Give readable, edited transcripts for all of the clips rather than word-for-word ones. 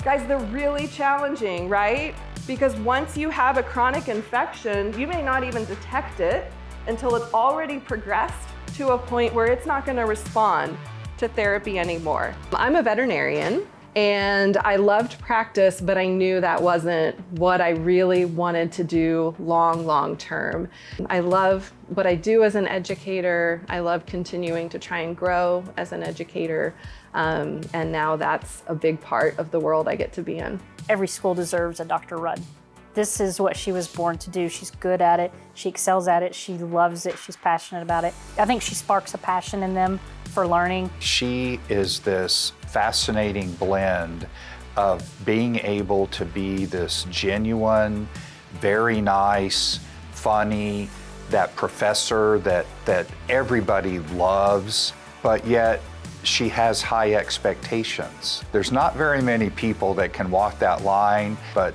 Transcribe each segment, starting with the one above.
Guys, they're really challenging, right? Because once you have a chronic infection, you may not even detect it until it's already progressed to a point where it's not going to respond to therapy anymore. I'm a veterinarian and I loved practice, but I knew that wasn't what I really wanted to do long term. I love what I do as an educator. I love continuing to try and grow as an educator. And now that's a big part of the world I get to be in. Every school deserves a Dr. Rudd. This is what she was born to do. She's good at it. She excels at it. She loves it. She's passionate about it. I think she sparks a passion in them for learning. She is this fascinating blend of being able to be this genuine, very nice, funny, that professor that everybody loves, but yet she has high expectations. There's not very many people that can walk that line, but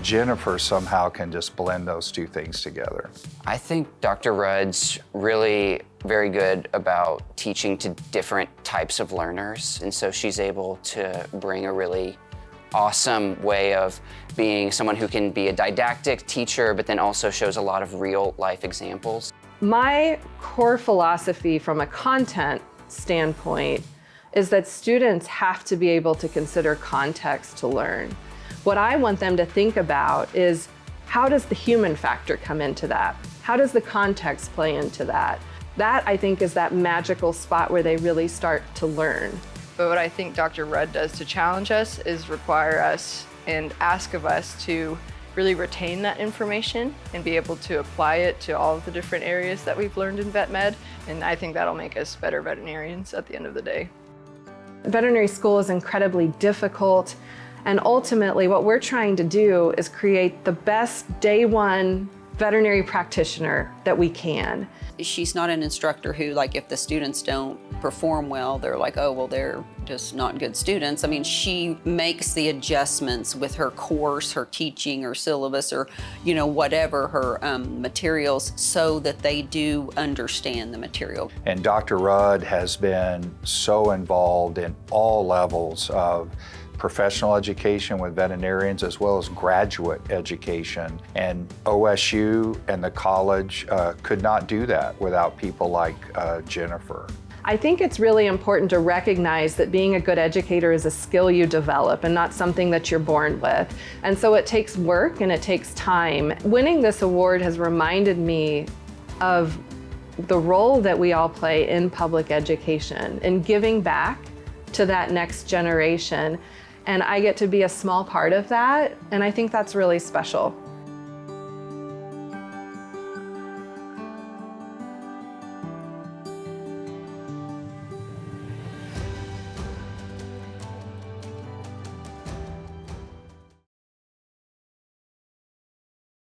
Jennifer somehow can just blend those two things together. I think Dr. Rudd's really very good about teaching to different types of learners, and so she's able to bring a really awesome way of being someone who can be a didactic teacher, but then also shows a lot of real life examples. My core philosophy from a content standpoint is that students have to be able to consider context to learn. What I want them to think about is, how does the human factor come into that? How does the context play into that? That, I think, is that magical spot where they really start to learn. But what I think Dr. Rudd does to challenge us is require us and ask of us to really retain that information and be able to apply it to all of the different areas that we've learned in vet med. And I think that'll make us better veterinarians at the end of the day. Veterinary school is incredibly difficult, and ultimately what we're trying to do is create the best day one veterinary practitioner that we can. She's not an instructor who, like, if the students don't perform well, they're like, oh, well, they're just not good students. I mean, she makes the adjustments with her course, her teaching, her syllabus, or, you know, whatever her materials, so that they do understand the material. And Dr. Rudd has been so involved in all levels of professional education with veterinarians as well as graduate education. And OSU and the college could not do that without people like Jennifer. I think it's really important to recognize that being a good educator is a skill you develop and not something that you're born with. And so it takes work and it takes time. Winning this award has reminded me of the role that we all play in public education and giving back to that next generation. And I get to be a small part of that, and I think that's really special.